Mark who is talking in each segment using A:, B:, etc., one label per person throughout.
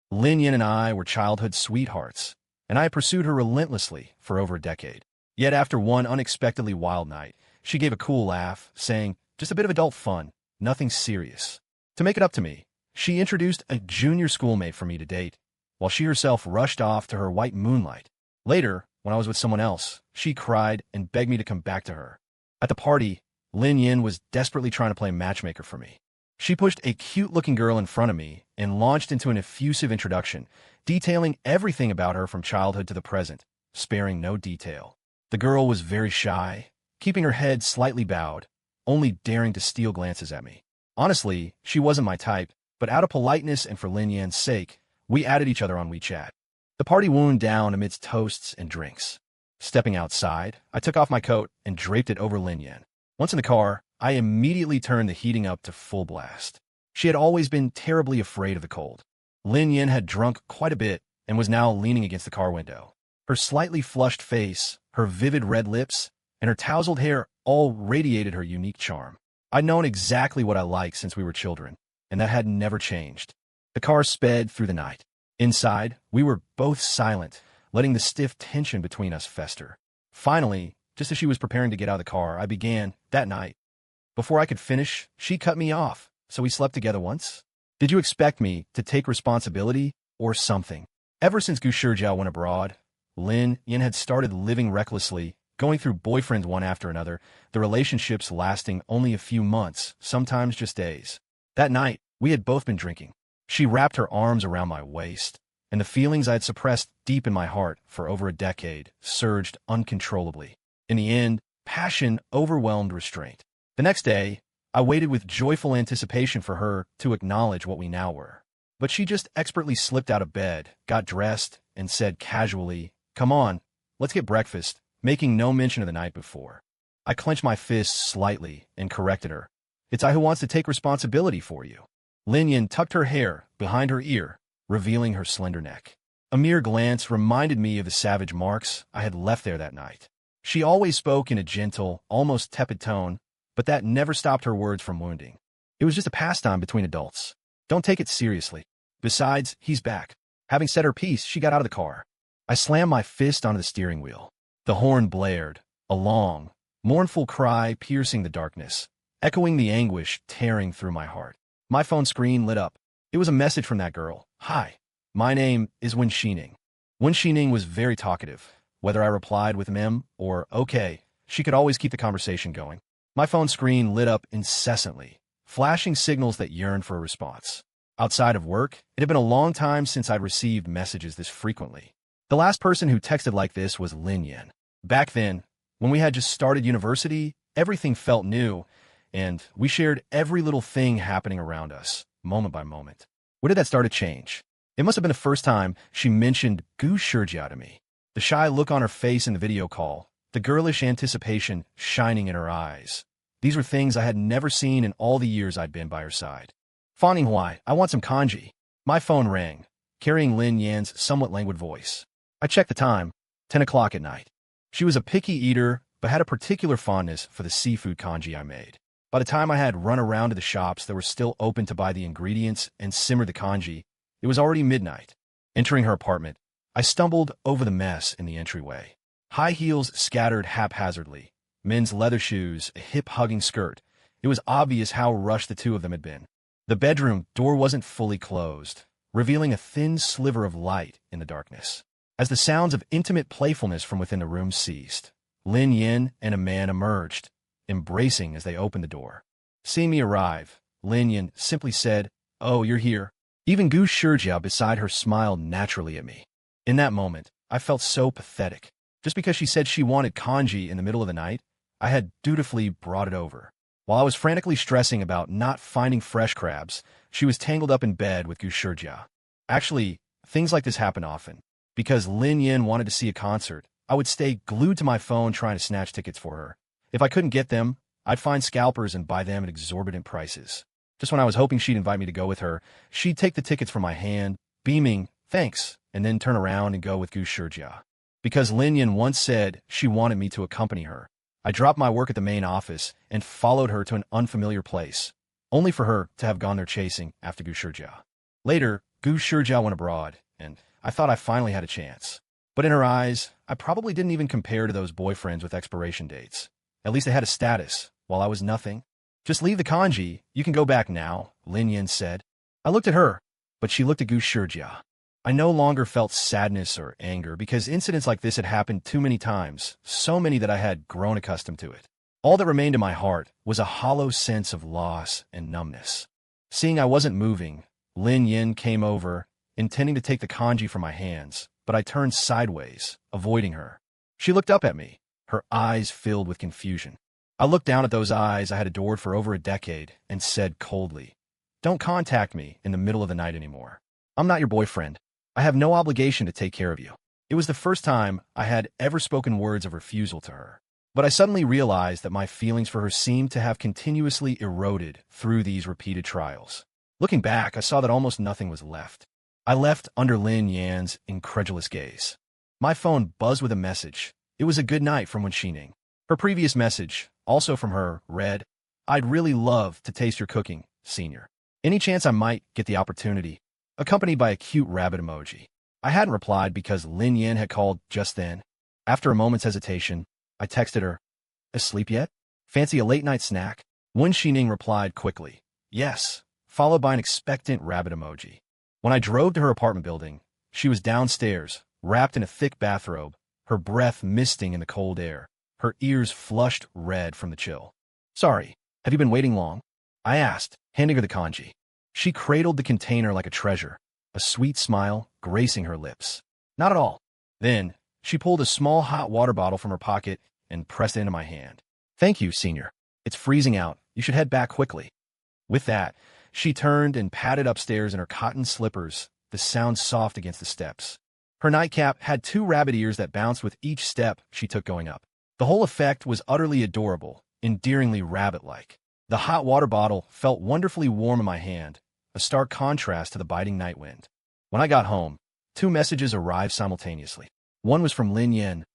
A: Lin Yan and I were childhood sweethearts, and I had pursued her relentlessly for over a decade. Yet after one unexpectedly wild night, she gave a cool laugh, saying, "Just a bit of adult fun, nothing serious." To make it up to me, she introduced a junior schoolmate for me to date, while she herself rushed off to her white moonlight. Later, when I was with someone else, she cried and begged me to come back to her. At the party, Lin Yan was desperately trying to play matchmaker for me. She pushed a cute-looking girl in front of me and launched into an effusive introduction, detailing everything about her from childhood to the present, sparing no detail. The girl was very shy, keeping her head slightly bowed, only daring to steal glances at me. Honestly, she wasn't my type, but out of politeness and for Lin Yan's sake, we added each other on WeChat. The party wound down amidst toasts and drinks. Stepping outside, I took off my coat and draped it over Lin Yan. Once in the car, I immediately turned the heating up to full blast. She had always been terribly afraid of the cold. Lin Yan had drunk quite a bit and was now leaning against the car window. Her slightly flushed face, her vivid red lips, and her tousled hair all radiated her unique charm. I'd known exactly what I liked since we were children, and that had never changed. The car sped through the night. Inside, we were both silent, letting the stiff tension between us fester. Finally, just as she was preparing to get out of the car, I began, that night. Before I could finish, she cut me off. "So we slept together once? Did you expect me to take responsibility or something?" Ever since Gu Shijiao went abroad, Lin Yan had started living recklessly, going through boyfriends one after another, the relationships lasting only a few months, sometimes just days. That night, we had both been drinking. She wrapped her arms around my waist, and the feelings I had suppressed deep in my heart for over a decade surged uncontrollably. In the end, passion overwhelmed restraint. The next day, I waited with joyful anticipation for her to acknowledge what we now were. But she just expertly slipped out of bed, got dressed, and said casually, "Come on, let's get breakfast," making no mention of the night before. I clenched my fists slightly and corrected her. "It's I who wants to take responsibility for you." Lin Yan tucked her hair behind her ear, revealing her slender neck. A mere glance reminded me of the savage marks I had left there that night. She always spoke in a gentle, almost tepid tone, but that never stopped her words from wounding. It was just a pastime between adults. Don't take it seriously. Besides, he's back. Having said her piece, she got out of the car. I slammed my fist onto the steering wheel. The horn blared, a long, mournful cry piercing the darkness, echoing the anguish tearing through my heart. My phone screen lit up. It was a message from that girl. "Hi, my name is Wen Xining." Wen Xining was very talkative. Whether I replied with mem or okay, she could always keep the conversation going. My phone screen lit up incessantly, flashing signals that yearned for a response. Outside of work, it had been a long time since I'd received messages this frequently. The last person who texted like this was Lin Yan. Back then, when we had just started university, everything felt new, and we shared every little thing happening around us, moment by moment. When did that start to change? It must have been the first time she mentioned Gu Shijiao to me. The shy look on her face in the video call, the girlish anticipation shining in her eyes. These were things I had never seen in all the years I'd been by her side. "Fang Yinghuai, I want some kanji." My phone rang, carrying Lin Yan's somewhat languid voice. I checked the time, 10 o'clock at night. She was a picky eater, but had a particular fondness for the seafood kanji I made. By the time I had run around to the shops that were still open to buy the ingredients and simmer the kanji, it was already midnight. Entering her apartment, I stumbled over the mess in the entryway. High heels scattered haphazardly, men's leather shoes, a hip-hugging skirt. It was obvious how rushed the two of them had been. The bedroom door wasn't fully closed, revealing a thin sliver of light in the darkness. As the sounds of intimate playfulness from within the room ceased, Lin Yan and a man emerged, embracing as they opened the door. Seeing me arrive, Lin Yan simply said, "Oh, you're here." Even Gu Shijiao beside her smiled naturally at me. In that moment, I felt so pathetic. Just because she said she wanted kanji in the middle of the night, I had dutifully brought it over. While I was frantically stressing about not finding fresh crabs, she was tangled up in bed with Gu Shijiao. Actually, things like this happen often. Because Lin Yan wanted to see a concert, I would stay glued to my phone trying to snatch tickets for her. If I couldn't get them, I'd find scalpers and buy them at exorbitant prices. Just when I was hoping she'd invite me to go with her, she'd take the tickets from my hand, beaming, "Thanks," and then turn around and go with Gu Shijiao. Because Lin Yan once said she wanted me to accompany her, I dropped my work at the main office and followed her to an unfamiliar place, only for her to have gone there chasing after Gu Shijiao. Later, Gu Shijiao went abroad, and I thought I finally had a chance. But in her eyes, I probably didn't even compare to those boyfriends with expiration dates. At least they had a status, while I was nothing. Just leave the kanji, you can go back now, Lin Yan said. I looked at her, but she looked at Gu Shijiao. I no longer felt sadness or anger because incidents like this had happened too many times, so many that I had grown accustomed to it. All that remained in my heart was a hollow sense of loss and numbness. Seeing I wasn't moving, Lin Yan came over, intending to take the kanji from my hands, but I turned sideways, avoiding her. She looked up at me, her eyes filled with confusion. I looked down at those eyes I had adored for over a decade and said coldly, "Don't contact me in the middle of the night anymore. I'm not your boyfriend. I have no obligation to take care of you." It was the first time I had ever spoken words of refusal to her. But I suddenly realized that my feelings for her seemed to have continuously eroded through these repeated trials. Looking back, I saw that almost nothing was left. I left under Lin Yan's incredulous gaze. My phone buzzed with a message. It was a good night from Wen Xining. Her previous message, also from her, read, "I'd really love to taste your cooking, senior. Any chance I might get the opportunity?" Accompanied by a cute rabbit emoji. I hadn't replied because Lin Yan had called just then. After a moment's hesitation, I texted her, "Asleep yet? Fancy a late-night snack?" Wen Xining replied quickly, "Yes," followed by an expectant rabbit emoji. When I drove to her apartment building, she was downstairs, wrapped in a thick bathrobe, her breath misting in the cold air, her ears flushed red from the chill. "Sorry, have you been waiting long?" I asked, handing her the kanji. She cradled the container like a treasure, a sweet smile gracing her lips. "Not at all." Then, she pulled a small hot water bottle from her pocket and pressed it into my hand. "Thank you, senior. It's freezing out. You should head back quickly." With that, she turned and padded upstairs in her cotton slippers, the sound soft against the steps. Her nightcap had 2 rabbit ears that bounced with each step she took going up. The whole effect was utterly adorable, endearingly rabbit-like. The hot water bottle felt wonderfully warm in my hand, a stark contrast to the biting night wind. When I got home, 2 messages arrived simultaneously. One was from Lin Yan.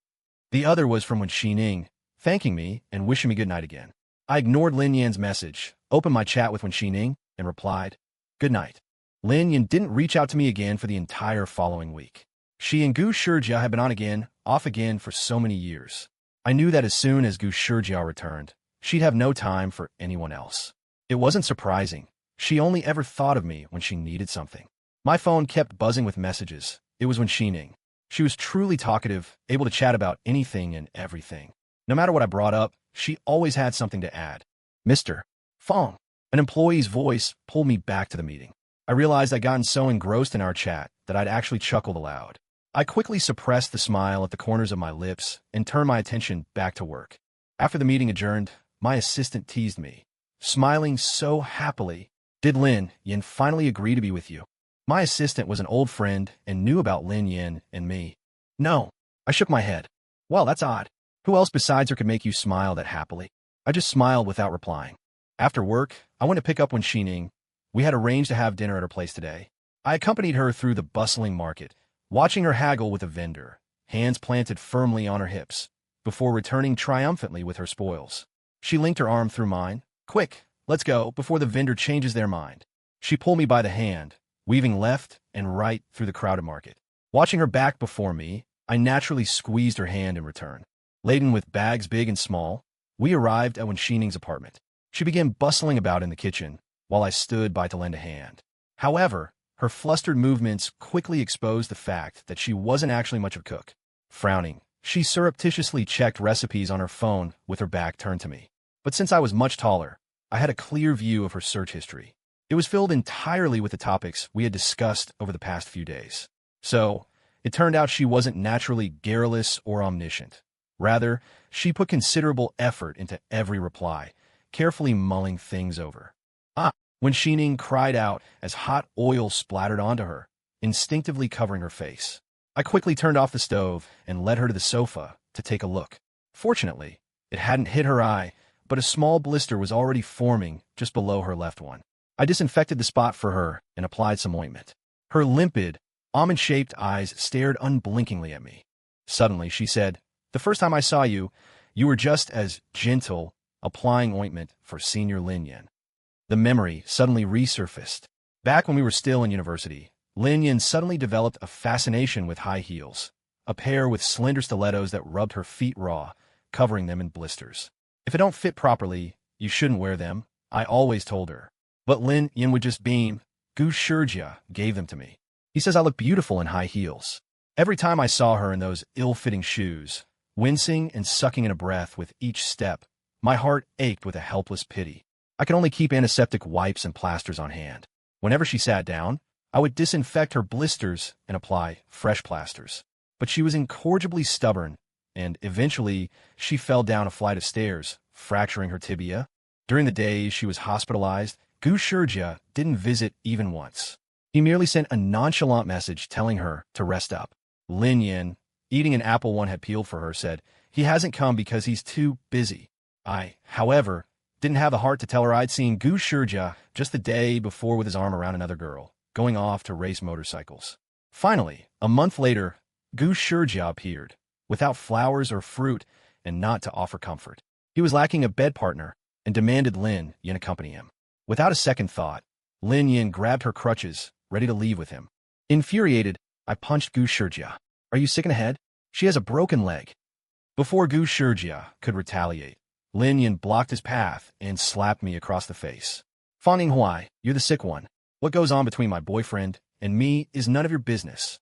A: The other was from Wen Xining, thanking me and wishing me good night again. I ignored Lin Yan's message, opened my chat with Wen Xining, and replied, "Good night." Lin Yan didn't reach out to me again for the entire following week. She and Gu Shijiao had been on again, off again for so many years. I knew that as soon as Gu Shijiao returned, she'd have no time for anyone else. It wasn't surprising. She only ever thought of me when she needed something. My phone kept buzzing with messages. It was Wen Xining. She was truly talkative, able to chat about anything and everything. No matter what I brought up, she always had something to add. "Mr. Fang." An employee's voice pulled me back to the meeting. I realized I'd gotten so engrossed in our chat that I'd actually chuckled aloud. I quickly suppressed the smile at the corners of my lips and turned my attention back to work. After the meeting adjourned, my assistant teased me, smiling so happily. "Did Lin Yan finally agree to be with you?" My assistant was an old friend and knew about Lin Yan and me. "No." I shook my head. "Well, that's odd. Who else besides her could make you smile that happily?" I just smiled without replying. After work, I went to pick up Wen Xining. We had arranged to have dinner at her place today. I accompanied her through the bustling market, watching her haggle with a vendor, hands planted firmly on her hips, before returning triumphantly with her spoils. She linked her arm through mine. "Quick, let's go, before the vendor changes their mind." She pulled me by the hand, weaving left and right through the crowded market. Watching her back before me, I naturally squeezed her hand in return. Laden with bags big and small, we arrived at Wen Xining's apartment. She began bustling about in the kitchen, while I stood by to lend a hand. However, her flustered movements quickly exposed the fact that she wasn't actually much of a cook. Frowning, she surreptitiously checked recipes on her phone with her back turned to me. But since I was much taller, I had a clear view of her search history. It was filled entirely with the topics we had discussed over the past few days. So, it turned out she wasn't naturally garrulous or omniscient. Rather, she put considerable effort into every reply, carefully mulling things over. Wen Xining cried out as hot oil splattered onto her, instinctively covering her face. I quickly turned off the stove and led her to the sofa to take a look. Fortunately, it hadn't hit her eye, but a small blister was already forming just below her left one. I disinfected the spot for her and applied some ointment. Her limpid, almond-shaped eyes stared unblinkingly at me. Suddenly, she said, "The first time I saw you, you were just as gentle, applying ointment for Senior Lin Yan." The memory suddenly resurfaced. Back when we were still in university, Lin Yan suddenly developed a fascination with high heels, a pair with slender stilettos that rubbed her feet raw, covering them in blisters. If it don't fit properly, you shouldn't wear them, I always told her. But Lin Yan would just beam. Gu Shijia gave them to me. He says I look beautiful in high heels. Every time I saw her in those ill-fitting shoes, wincing and sucking in a breath with each step, my heart ached with a helpless pity. I could only keep antiseptic wipes and plasters on hand. Whenever she sat down, I would disinfect her blisters and apply fresh plasters. But she was incorrigibly stubborn, and eventually she fell down a flight of stairs, fracturing her tibia. During the days she was hospitalized, Gu Shijia didn't visit even once. He merely sent a nonchalant message telling her to rest up. Lin Yan, eating an apple one had peeled for her, said he hasn't come because he's too busy. I, however, didn't have the heart to tell her I'd seen Gu Shijia just the day before with his arm around another girl, going off to race motorcycles. Finally, a month later, Gu Shijia appeared, without flowers or fruit, and not to offer comfort. He was lacking a bed partner, and demanded Lin Yan accompany him. Without a second thought, Lin Yan grabbed her crutches, ready to leave with him. Infuriated, I punched Gu Shijia. Are you sick in the head? She has a broken leg. Before Gu Shijia could retaliate, Lin Yan blocked his path and slapped me across the face. Fang Yinghuai, you're the sick one. What goes on between my boyfriend and me is none of your business.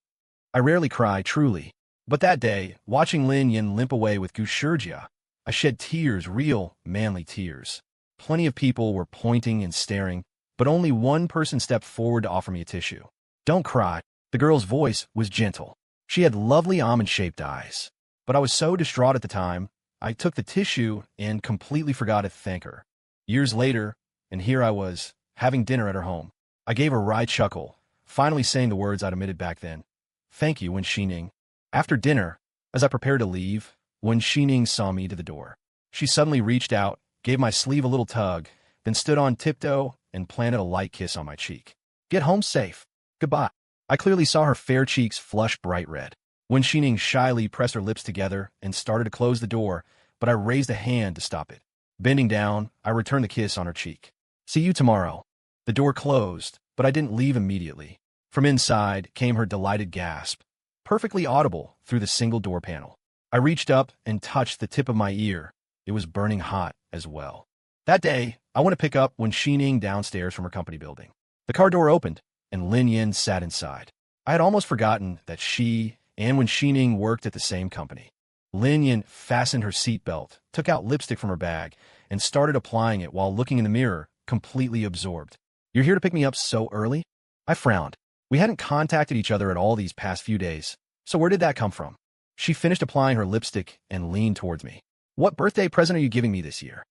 A: I rarely cry, truly. But that day, watching Lin Yan limp away with Gu Shijia, I shed tears, real, manly tears. Plenty of people were pointing and staring, but only one person stepped forward to offer me a tissue. Don't cry. The girl's voice was gentle. She had lovely almond-shaped eyes. But I was so distraught at the time, I took the tissue and completely forgot to thank her. Years later, and here I was, having dinner at her home. I gave her a wry chuckle, finally saying the words I'd omitted back then. Thank you, Wen Xining. After dinner, as I prepared to leave, Wen Xining saw me to the door. She suddenly reached out, gave my sleeve a little tug, then stood on tiptoe and planted a light kiss on my cheek. Get home safe. Goodbye. I clearly saw her fair cheeks flush bright red. Wen Xining shyly pressed her lips together and started to close the door, but I raised a hand to stop it. Bending down, I returned the kiss on her cheek. See you tomorrow. The door closed, but I didn't leave immediately. From inside came her delighted gasp, perfectly audible through the single door panel. I reached up and touched the tip of my ear. It was burning hot as well. That day, I went to pick up Wen Xining downstairs from her company building. The car door opened, and Lin Yan sat inside. I had almost forgotten that she and Wen Xining worked at the same company. Lin Yan fastened her seatbelt, took out lipstick from her bag, and started applying it while looking in the mirror, completely absorbed. You're here to pick me up so early? I frowned. We hadn't contacted each other at all these past few days, so where did that come from? She finished applying her lipstick and leaned towards me. What birthday present are you giving me this year?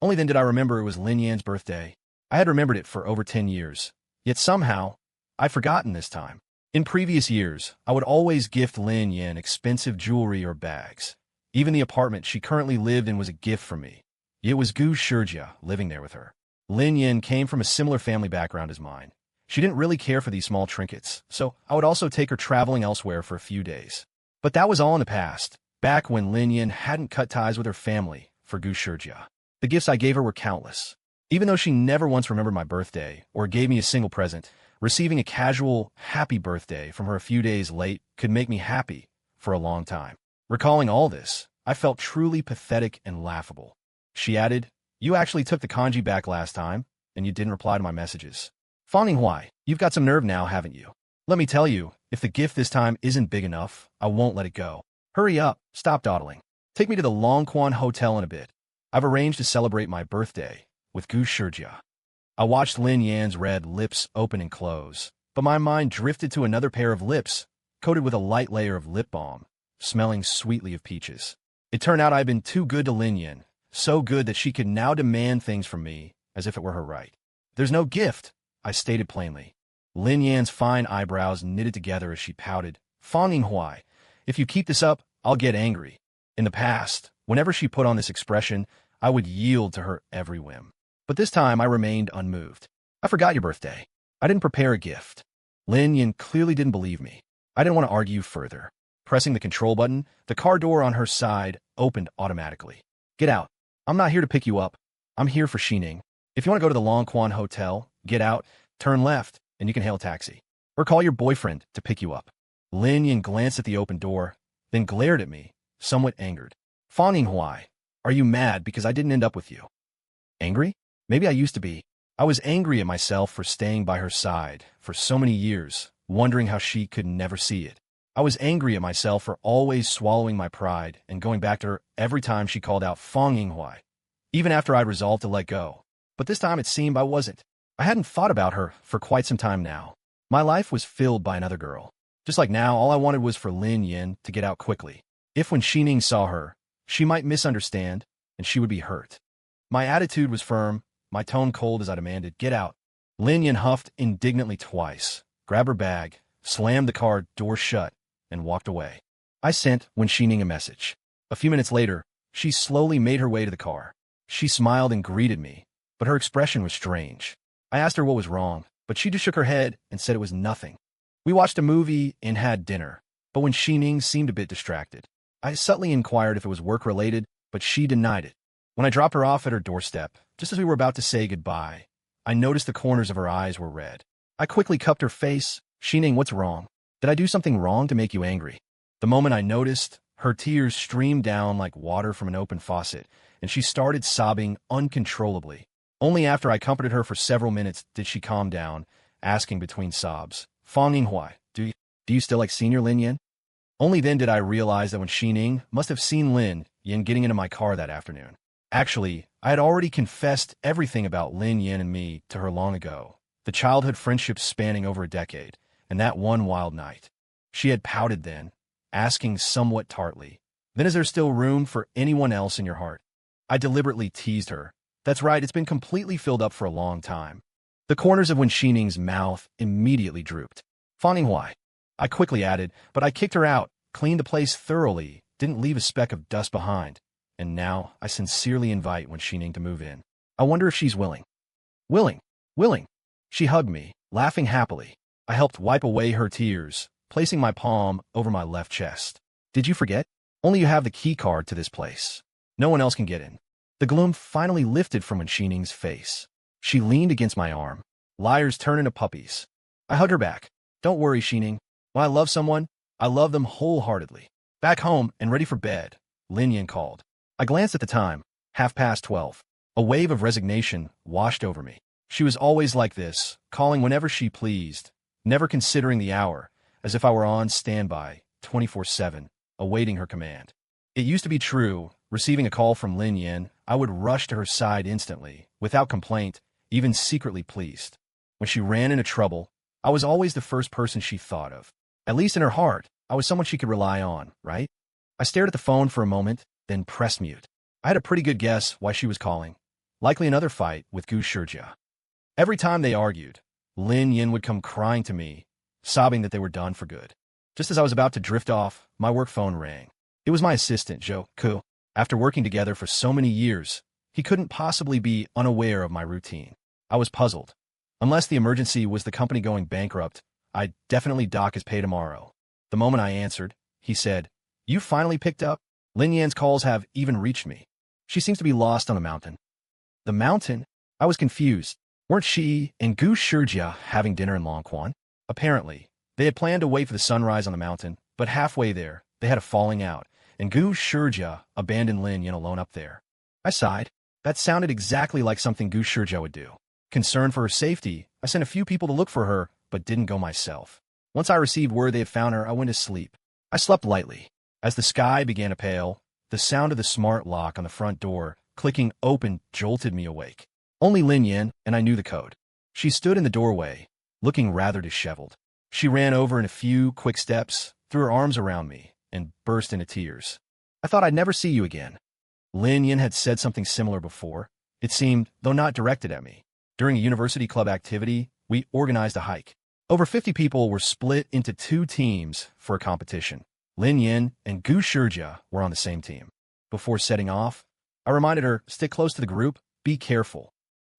A: Only then did I remember it was Lin Yan's birthday. I had remembered it for over 10 years, yet somehow, I'd forgotten this time. In previous years, I would always gift Lin Yan expensive jewelry or bags. Even the apartment she currently lived in was a gift from me. It was Gu Shijia living there with her. Lin Yan came from a similar family background as mine. She didn't really care for these small trinkets, so I would also take her traveling elsewhere for a few days. But that was all in the past, back when Lin Yan hadn't cut ties with her family for Gu Shijia. The gifts I gave her were countless. Even though she never once remembered my birthday or gave me a single present, receiving a casual, happy birthday from her a few days late could make me happy for a long time. Recalling all this, I felt truly pathetic and laughable. She added, you actually took the kanji back last time, and you didn't reply to my messages. Fang Yinghuai, you've got some nerve now, haven't you? Let me tell you, if the gift this time isn't big enough, I won't let it go. Hurry up, stop dawdling. Take me to the Longquan Hotel in a bit. I've arranged to celebrate my birthday with Gu Shijia. I watched Lin Yan's red lips open and close, but my mind drifted to another pair of lips, coated with a light layer of lip balm, smelling sweetly of peaches. It turned out I'd been too good to Lin Yan, so good that she could now demand things from me as if it were her right. There's no gift, I stated plainly. Lin Yan's fine eyebrows knitted together as she pouted. Fang Yinghuai, if you keep this up, I'll get angry. In the past, whenever she put on this expression, I would yield to her every whim. But this time I remained unmoved. I forgot your birthday. I didn't prepare a gift. Lin Yan clearly didn't believe me. I didn't want to argue further. Pressing the control button, the car door on her side opened automatically. Get out. I'm not here to pick you up. I'm here for Xining. If you want to go to the Longquan Hotel, get out, turn left, and you can hail a taxi. or call your boyfriend to pick you up. Lin Yan glanced at the open door, then glared at me, somewhat angered. Fang Yinghuai, are you mad because I didn't end up with you? Angry? Maybe I used to be. I was angry at myself for staying by her side for so many years, wondering how she could never see it. I was angry at myself for always swallowing my pride and going back to her every time she called out Fang Yinghuai, even after I'd resolved to let go. But this time it seemed I wasn't. I hadn't thought about her for quite some time now. My life was filled by another girl. Just like now, all I wanted was for Lin Yan to get out quickly. If when Xining saw her, she might misunderstand, and she would be hurt. My attitude was firm, my tone cold as I demanded, "Get out." Lin Yan huffed indignantly twice, grabbed her bag, slammed the car door shut, and walked away. I sent Wen Xining a message. A few minutes later, she slowly made her way to the car. She smiled and greeted me, but her expression was strange. I asked her what was wrong, but she just shook her head and said it was nothing. We watched a movie and had dinner, but Wen Xining seemed a bit distracted. I subtly inquired if it was work-related, but she denied it. When I dropped her off at her doorstep, just as we were about to say goodbye, I noticed the corners of her eyes were red. I quickly cupped her face. "Xining, what's wrong? Did I do something wrong to make you angry?" The moment I noticed, her tears streamed down like water from an open faucet, and she started sobbing uncontrollably. Only after I comforted her for several minutes did she calm down, asking between sobs, "Fang Yinghuai, do you still like Senior Lin Yan?" Only then did I realize that Wen Xining must have seen Lin Yan getting into my car that afternoon. Actually, I had already confessed everything about Lin Yan and me to her long ago, the childhood friendship spanning over a decade, and that one wild night. She had pouted then, asking somewhat tartly, "Then is there still room for anyone else in your heart?" I deliberately teased her. "That's right, it's been completely filled up for a long time." The corners of Wen Xining's mouth immediately drooped. "Fang Yinghuai," I quickly added, but I kicked her out, cleaned the place thoroughly, didn't leave a speck of dust behind. And now I sincerely invite Wen Xining to move in. I wonder if she's willing. Willing. Willing. She hugged me, laughing happily. I helped wipe away her tears, placing my palm over my left chest. "Did you forget? Only you have the key card to this place. No one else can get in." The gloom finally lifted from Wen Xining's face. She leaned against my arm. Liars turn into puppies. I hugged her back. "Don't worry, Xining. When I love someone, I love them wholeheartedly." "Back home and ready for bed," Lin Yan called. I glanced at the time, 12:30. A wave of resignation washed over me. She was always like this, calling whenever she pleased, never considering the hour, as if I were on standby, 24/7, awaiting her command. It used to be true, receiving a call from Lin Yan, I would rush to her side instantly, without complaint, even secretly pleased. When she ran into trouble, I was always the first person she thought of. At least in her heart, I was someone she could rely on, right? I stared at the phone for a moment, then pressed mute. I had a pretty good guess why she was calling. Likely another fight with Gu Shijia. Every time they argued, Lin Yan would come crying to me, sobbing that they were done for good. Just as I was about to drift off, my work phone rang. It was my assistant, Zhou Ku. After working together for so many years, he couldn't possibly be unaware of my routine. I was puzzled. Unless the emergency was the company going bankrupt, I'd definitely dock his pay tomorrow. The moment I answered, he said, "You finally picked up? Lin Yan's calls have even reached me. She seems to be lost on the mountain." The mountain? I was confused. Weren't she and Gu Shijia having dinner in Longquan? Apparently, they had planned to wait for the sunrise on the mountain, but halfway there, they had a falling out, and Gu Shijia abandoned Lin Yan alone up there. I sighed. That sounded exactly like something Gu Shijia would do. Concerned for her safety, I sent a few people to look for her, but didn't go myself. Once I received word they had found her, I went to sleep. I slept lightly. As the sky began to pale, the sound of the smart lock on the front door clicking open jolted me awake. Only Lin Yan, and I knew the code. She stood in the doorway, looking rather disheveled. She ran over in a few quick steps, threw her arms around me, and burst into tears. "I thought I'd never see you again." Lin Yan had said something similar before, it seemed, though not directed at me. During a university club activity, we organized a hike. Over 50 people were split into 2 teams for a competition. Lin Yan and Gu Shijia were on the same team. Before setting off, I reminded her, "Stick close to the group, be careful."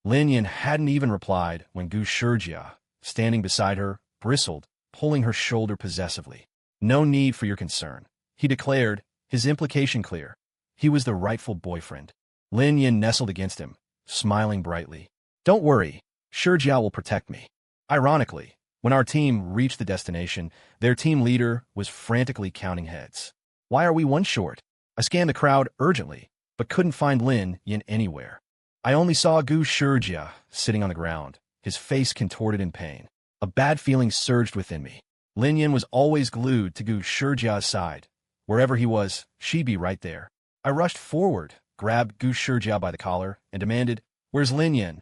A: Lin Yan hadn't even replied when Gu Shijia, standing beside her, bristled, pulling her shoulder possessively. "No need for your concern," he declared, his implication clear. He was the rightful boyfriend. Lin Yan nestled against him, smiling brightly. "Don't worry, Shijia will protect me." Ironically, When our team reached the destination, their team leader was frantically counting heads. Why are we one short? I scanned the crowd urgently, but couldn't find Lin Yan anywhere. I only saw Gu Shijia sitting on the ground, his face contorted in pain. A bad feeling surged within me. Lin Yan was always glued to Gu Shijia's side. Wherever he was, she'd be right there. I rushed forward, grabbed Gu Shijia by the collar, and demanded, "Where's Lin Yan?"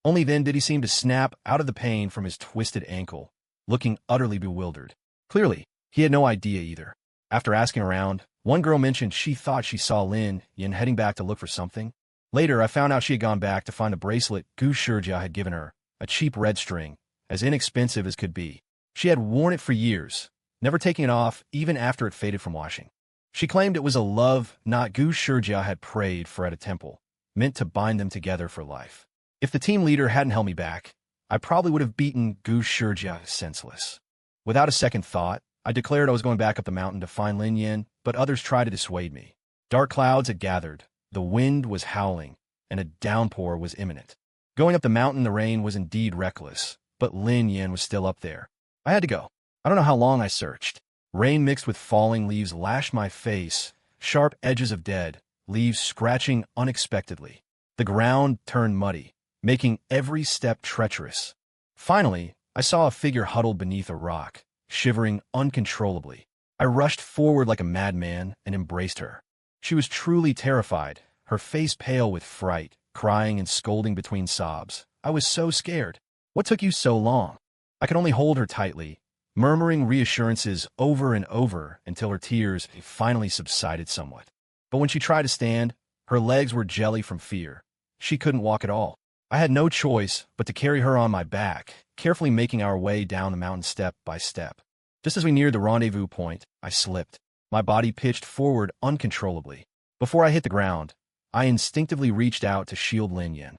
A: Only then did he seem to snap out of the pain from his twisted ankle, looking utterly bewildered. Clearly, he had no idea either. After asking around, one girl mentioned she thought she saw Lin Yan heading back to look for something. Later, I found out she had gone back to find the bracelet Gu Shijia had given her, a cheap red string, as inexpensive as could be. She had worn it for years, never taking it off even after it faded from washing. She claimed it was a love knot Gu Shijia had prayed for at a temple, meant to bind them together for life. If the team leader hadn't held me back, I probably would have beaten Gu Shijia senseless. Without a second thought, I declared I was going back up the mountain to find Lin Yan, but others tried to dissuade me. Dark clouds had gathered, the wind was howling, and a downpour was imminent. Going up the mountain in the rain was indeed reckless, but Lin Yan was still up there. I had to go. I don't know how long I searched. Rain mixed with falling leaves lashed my face, sharp edges of dead leaves scratching unexpectedly. The ground turned muddy, making every step treacherous. Finally, I saw a figure huddled beneath a rock, shivering uncontrollably. I rushed forward like a madman and embraced her. She was truly terrified, her face pale with fright, crying and scolding between sobs. I was so scared. "What took you so long?" I could only hold her tightly, murmuring reassurances over and over until her tears finally subsided somewhat. But when she tried to stand, her legs were jelly from fear. She couldn't walk at all. I had no choice but to carry her on my back, carefully making our way down the mountain step by step. Just as we neared the rendezvous point, I slipped. My body pitched forward uncontrollably. Before I hit the ground, I instinctively reached out to shield Lin Yan.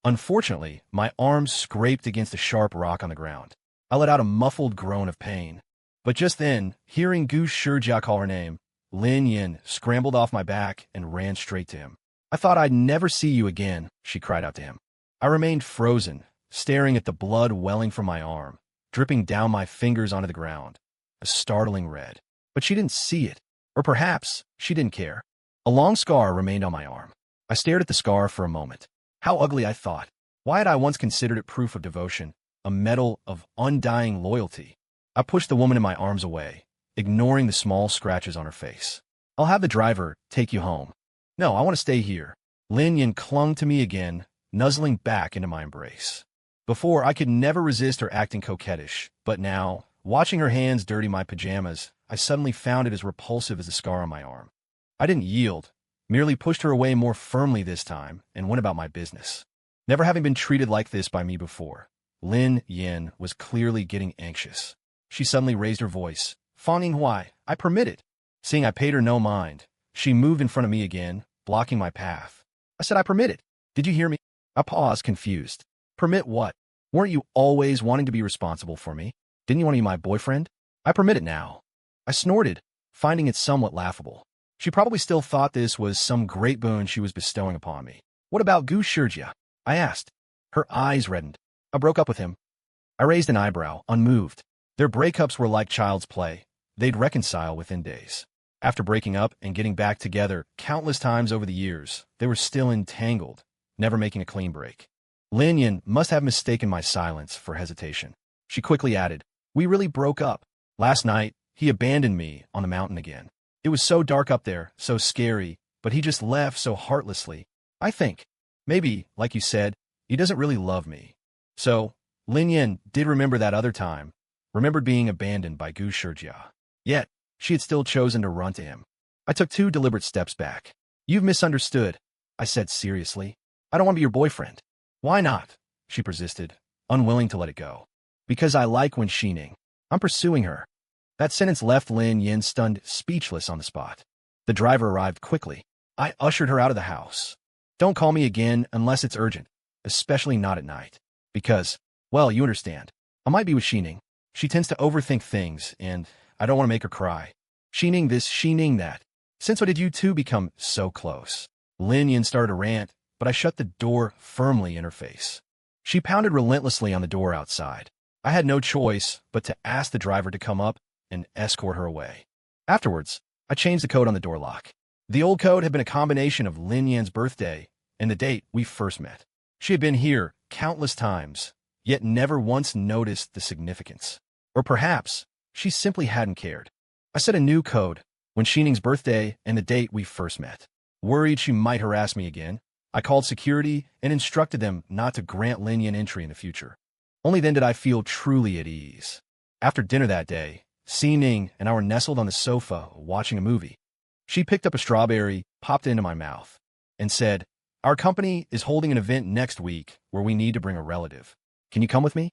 A: Unfortunately, my arms scraped against a sharp rock on the ground. I let out a muffled groan of pain. But just then, hearing Gu Shijia call her name, Lin Yan scrambled off my back and ran straight to him. "I thought I'd never see you again," she cried out to him. I remained frozen, staring at the blood welling from my arm, dripping down my fingers onto the ground, a startling red. But she didn't see it, or perhaps she didn't care. A long scar remained on my arm. I stared at the scar for a moment. How ugly, I thought. Why had I once considered it proof of devotion, a medal of undying loyalty? I pushed the woman in my arms away, ignoring the small scratches on her face. "I'll have the driver take you home." "No, I want to stay here." Lin Yan clung to me again, nuzzling back into my embrace. Before, I could never resist her acting coquettish, but now, watching her hands dirty my pajamas, I suddenly found it as repulsive as the scar on my arm. I didn't yield, merely pushed her away more firmly this time and went about my business. Never having been treated like this by me before, Lin Yan was clearly getting anxious. She suddenly raised her voice. "Fang Yinghuai, I permit it." Seeing I paid her no mind, she moved in front of me again, blocking my path. I said, "I permit it. Did you hear me?" I paused, confused. "Permit what? Weren't you always wanting to be responsible for me? Didn't you want to be my boyfriend?" "I permit it now." I snorted, finding it somewhat laughable. She probably still thought this was some great boon she was bestowing upon me. "What about Gu Shijia?" I asked. Her eyes reddened. "I broke up with him." I raised an eyebrow, unmoved. Their breakups were like child's play. They'd reconcile within days. After breaking up and getting back together countless times over the years, they were still entangled, never making a clean break. Lin Yan must have mistaken my silence for hesitation. She quickly added, "We really broke up. Last night, he abandoned me on the mountain again. It was so dark up there, so scary, but he just left so heartlessly. I think, maybe, like you said, he doesn't really love me." So, Lin Yan did remember that other time, remembered being abandoned by Gu Shijia. Yet, she had still chosen to run to him. I took 2 deliberate steps back. "You've misunderstood," I said seriously. "I don't want to be your boyfriend." "Why not?" she persisted, unwilling to let it go. "Because I like Wen Xining. I'm pursuing her." That sentence left Lin Yan stunned, speechless on the spot. The driver arrived quickly. I ushered her out of the house. "Don't call me again unless it's urgent, especially not at night. Because, well, you understand. I might be with Xining. She tends to overthink things, and I don't want to make her cry. Xining this, Xining that. Since when did you two become so close?" Lin Yan started to rant, but I shut the door firmly in her face. She pounded relentlessly on the door outside. I had no choice but to ask the driver to come up and escort her away. Afterwards, I changed the code on the door lock. The old code had been a combination of Lin Yan's birthday and the date we first met. She had been here countless times, yet never once noticed the significance. Or perhaps she simply hadn't cared. I set a new code, when Xining's birthday and the date we first met. Worried she might harass me again, I called security and instructed them not to grant Lin Yan entry in the future. Only then did I feel truly at ease. After dinner that day, Xining and I were nestled on the sofa watching a movie. She picked up a strawberry, popped it into my mouth, and said, "Our company is holding an event next week where we need to bring a relative. Can you come with me?"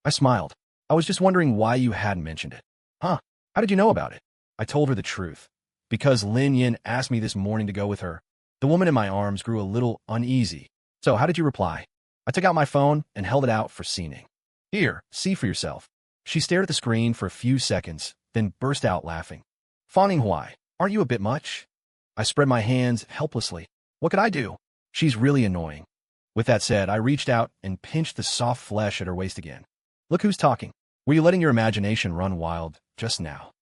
A: I smiled. "I was just wondering why you hadn't mentioned it." "Huh? How did you know about it?" I told her the truth. "Because Lin Yan asked me this morning to go with her." The woman in my arms grew a little uneasy. "So how did you reply?" I took out my phone and held it out for Xining. "Here, see for yourself." She stared at the screen for a few seconds, then burst out laughing. "Fang Yinghuai, aren't you a bit much?" I spread my hands helplessly. What could I do? She's really annoying. With that said, I reached out and pinched the soft flesh at her waist again. "Look who's talking. Were you letting your imagination run wild just now?"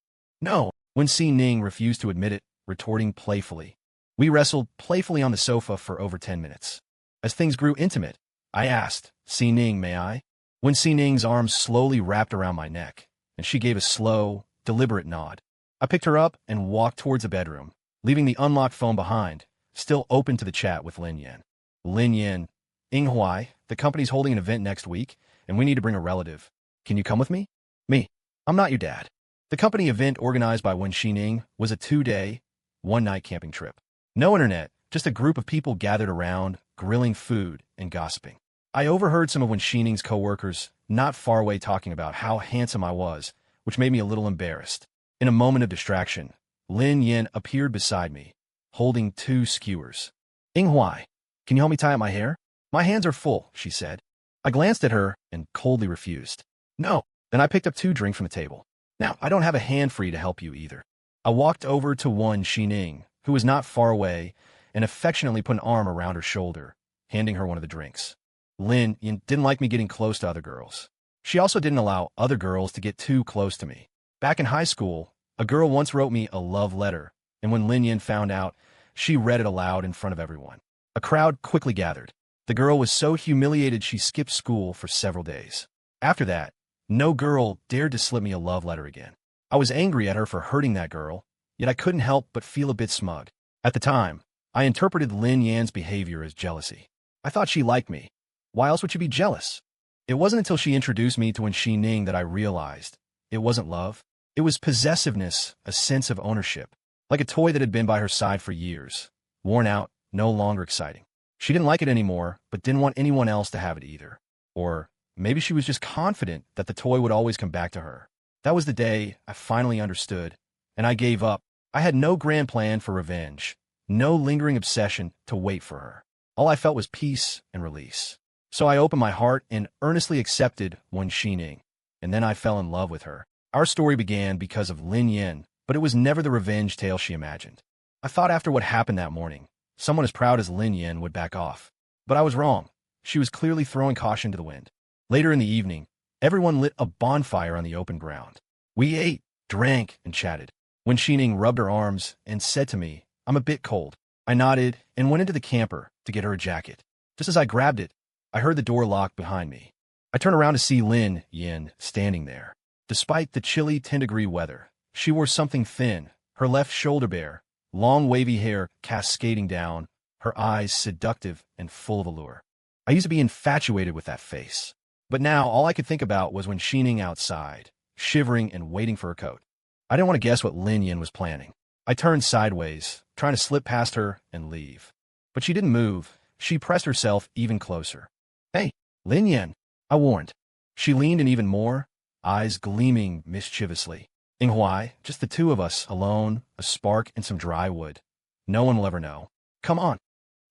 A: "No," when Xining refused to admit it, retorting playfully. We wrestled playfully on the sofa for over 10 minutes. As things grew intimate, I asked, "Xining, may I?" When Xining's arms slowly wrapped around my neck, and she gave a slow, deliberate nod. I picked her up and walked towards the bedroom, leaving the unlocked phone behind, still open to the chat with Lin Yan. "Lin Yan, Yinghuai, the company's holding an event next week, and we need to bring a relative. Can you come with me?" "Me? I'm not your dad." The company event organized by Wen Xining was a 2-day, 1-night camping trip. No internet, just a group of people gathered around, grilling food and gossiping. I overheard some of Wen Xining's co-workers not far away talking about how handsome I was, which made me a little embarrassed. In a moment of distraction, Lin Yan appeared beside me, holding 2 skewers. "Yinghuai, can you help me tie up my hair?" "My hands are full," she said. I glanced at her and coldly refused. "No." Then I picked up 2 drinks from the table. "Now, I don't have a hand free to help you either." I walked over to Wen Xining, who was not far away, and affectionately put an arm around her shoulder, handing her one of the drinks. Lin Yan didn't like me getting close to other girls. She also didn't allow other girls to get too close to me. Back in high school, a girl once wrote me a love letter, and when Lin Yan found out, she read it aloud in front of everyone. A crowd quickly gathered. The girl was so humiliated she skipped school for several days. After that, no girl dared to slip me a love letter again. I was angry at her for hurting that girl, yet I couldn't help but feel a bit smug. At the time, I interpreted Lin Yan's behavior as jealousy. I thought she liked me. Why else would she be jealous? It wasn't until she introduced me to Wen Xining that I realized it wasn't love. It was possessiveness, a sense of ownership, like a toy that had been by her side for years, worn out, no longer exciting. She didn't like it anymore, but didn't want anyone else to have it either. Or maybe she was just confident that the toy would always come back to her. That was the day I finally understood, and I gave up. I had no grand plan for revenge, no lingering obsession to wait for her. All I felt was peace and release. So I opened my heart and earnestly accepted Wen Xining, and then I fell in love with her. Our story began because of Lin Yan, but it was never the revenge tale she imagined. I thought after what happened that morning, someone as proud as Lin Yan would back off. But I was wrong. She was clearly throwing caution to the wind. Later in the evening, everyone lit a bonfire on the open ground. We ate, drank, and chatted. Wen Xining rubbed her arms and said to me, "I'm a bit cold." I nodded and went into the camper to get her a jacket. Just as I grabbed it, I heard the door lock behind me. I turned around to see Lin Yan standing there. Despite the chilly 10-degree weather, she wore something thin, her left shoulder bare, long wavy hair cascading down, her eyes seductive and full of allure. I used to be infatuated with that face. But now all I could think about was Wen Xining outside, shivering and waiting for her coat. I didn't want to guess what Lin Yan was planning. I turned sideways, trying to slip past her and leave. But she didn't move. She pressed herself even closer. "Hey, Lin Yan," I warned. She leaned in even more, eyes gleaming mischievously. "Yinghuai, just the 2 of us, alone, a spark and some dry wood. No one will ever know. Come on."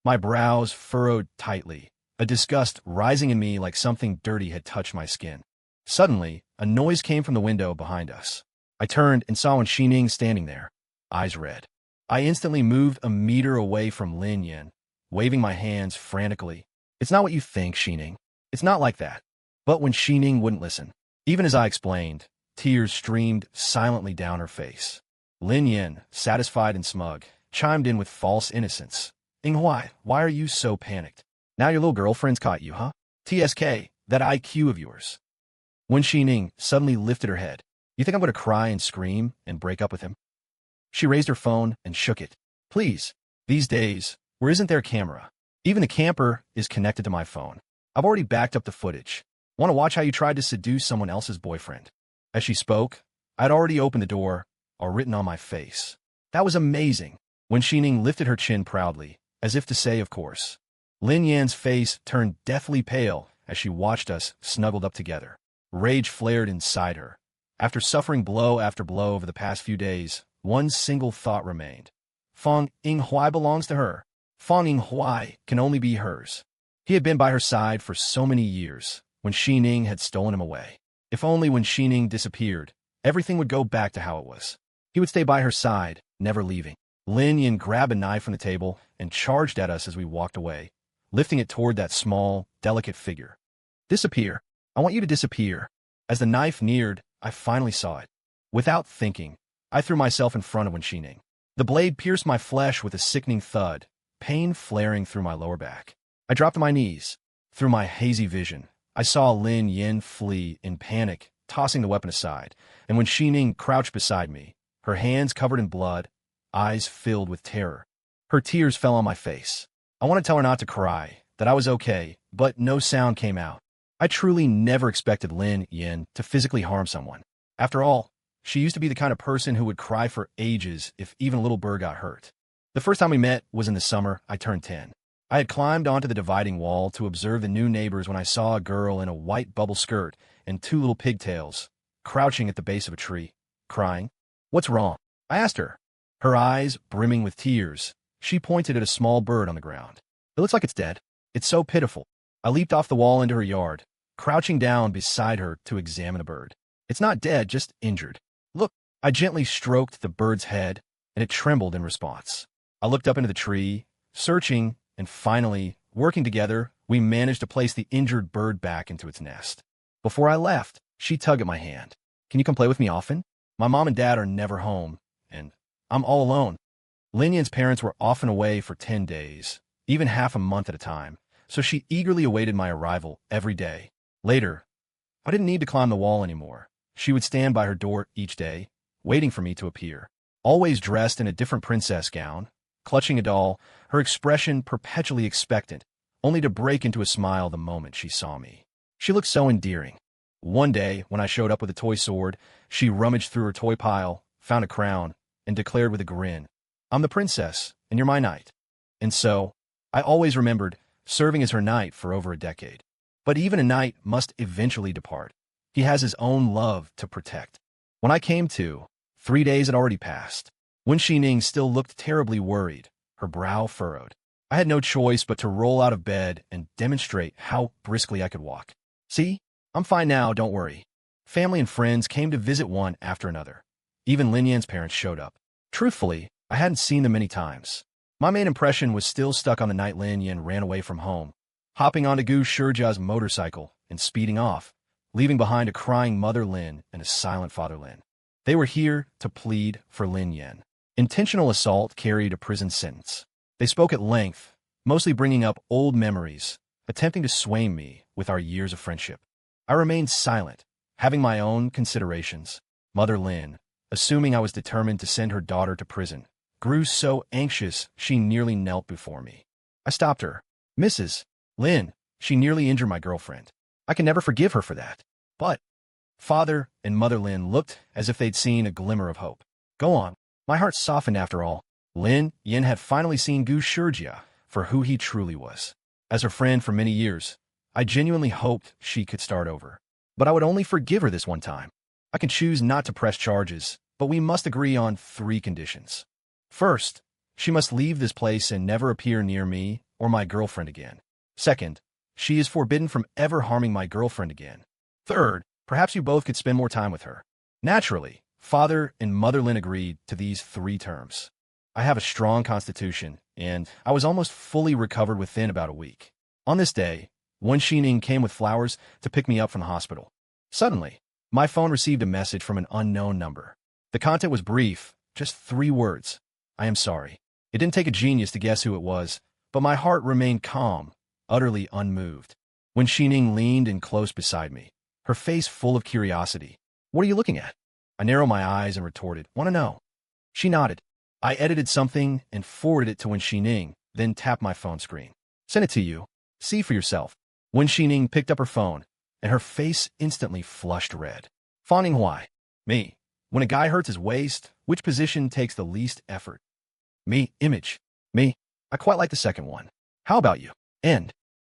A: My brows furrowed tightly, a disgust rising in me like something dirty had touched my skin. Suddenly, a noise came from the window behind us. I turned and saw Wen Xining standing there, eyes red. I instantly moved a meter away from Lin Yan, waving my hands frantically. "It's not what you think, Xining. It's not like that." But Wen Xining wouldn't listen. Even as I explained, tears streamed silently down her face. Lin Yan, satisfied and smug, chimed in with false innocence. Yinghuai, why are you so panicked? Now your little girlfriend's caught you, huh? TSK, that IQ of yours. Wen Xining suddenly lifted her head. You think I'm going to cry and scream and break up with him? She raised her phone and shook it. Please. These days, where isn't there a camera? Even the camper is connected to my phone. I've already backed up the footage. Want to watch how you tried to seduce someone else's boyfriend? As she spoke, I'd already opened the door, or written on my face. That was amazing. Wen Xining lifted her chin proudly, as if to say, of course. Lin Yan's face turned deathly pale as she watched us snuggled up together. Rage flared inside her. After suffering blow after blow over the past few days, one single thought remained. Fang Yinghuai belongs to her. Fang Yinghuai can only be hers. He had been by her side for so many years, when Xining had stolen him away. If only when Xining disappeared, everything would go back to how it was. He would stay by her side, never leaving. Lin Yan grabbed a knife from the table and charged at us as we walked away, lifting it toward that small, delicate figure. Disappear. I want you to disappear. As the knife neared, I finally saw it. Without thinking, I threw myself in front of Wen Xining. The blade pierced my flesh with a sickening thud, pain flaring through my lower back. I dropped to my knees. Through my hazy vision, I saw Lin Yan flee in panic, tossing the weapon aside, and Wen Xining crouched beside me, her hands covered in blood, eyes filled with terror. Her tears fell on my face. I wanted to tell her not to cry, that I was okay, but no sound came out. I truly never expected Lin Yan to physically harm someone. After all, she used to be the kind of person who would cry for ages if even a little bird got hurt. The first time we met was in the summer I turned 10. I had climbed onto the dividing wall to observe the new neighbors when I saw a girl in a white bubble skirt and two little pigtails, crouching at the base of a tree, crying. What's wrong? I asked her. Her eyes brimming with tears, she pointed at a small bird on the ground. It looks like it's dead. It's so pitiful. I leaped off the wall into her yard, crouching down beside her to examine the bird. It's not dead, just injured. Look, I gently stroked the bird's head, and it trembled in response. I looked up into the tree, searching, and finally, working together, we managed to place the injured bird back into its nest. Before I left, she tugged at my hand. Can you come play with me often? My mom and dad are never home, and I'm all alone. Lin Yan's parents were often away for 10 days, even half a month at a time, so she eagerly awaited my arrival every day. Later, I didn't need to climb the wall anymore. She would stand by her door each day, waiting for me to appear. Always dressed in a different princess gown, clutching a doll, her expression perpetually expectant, only to break into a smile the moment she saw me. She looked so endearing. One day, when I showed up with a toy sword, she rummaged through her toy pile, found a crown, and declared with a grin, I'm the princess, and you're my knight. And so, I always remembered serving as her knight for over a decade. But even a knight must eventually depart. He has his own love to protect. When I came to, 3 days had already passed. Wen Xining still looked terribly worried, her brow furrowed. I had no choice but to roll out of bed and demonstrate how briskly I could walk. See? I'm fine now, don't worry. Family and friends came to visit one after another. Even Lin Yan's parents showed up. Truthfully, I hadn't seen them many times. My main impression was still stuck on the night Lin Yan ran away from home, hopping onto Gu Shijia's motorcycle and speeding off, leaving behind a crying mother Lin and a silent father Lin. They were here to plead for Lin Yan. Intentional assault carried a prison sentence. They spoke at length, mostly bringing up old memories, attempting to sway me with our years of friendship. I remained silent, having my own considerations. Mother Lin, assuming I was determined to send her daughter to prison, grew so anxious she nearly knelt before me. I stopped her. Mrs. Lin, she nearly injured my girlfriend. I can never forgive her for that. But Father and Mother Lin looked as if they'd seen a glimmer of hope. Go on. My heart softened after all. Lin Yan had finally seen Gu Shijia for who he truly was. As her friend for many years, I genuinely hoped she could start over. But I would only forgive her this one time. I can choose not to press charges, but we must agree on 3 conditions. First, she must leave this place and never appear near me or my girlfriend again. Second, she is forbidden from ever harming my girlfriend again. Third, perhaps you both could spend more time with her. Naturally, Father and Mother Lin agreed to these 3 terms. I have a strong constitution, and I was almost fully recovered within about a week. On this day, Wen Xining came with flowers to pick me up from the hospital. Suddenly, My phone received a message from an unknown number. The content was brief, just 3 words. I am sorry. It didn't take a genius to guess who it was, but my heart remained calm, utterly unmoved. When Xining leaned in close beside me, her face full of curiosity. What are you looking at? I narrowed my eyes and retorted, want to know. She nodded. I edited something and forwarded it to Wen Xining, then tapped my phone screen. Send it to you. See for yourself. Wen Xining picked up her phone, and her face instantly flushed red. Fang Yinghuai. Me. When a guy hurts his waist, which position takes the least effort? Me. Image. Me. I quite like the second one. How about you? End.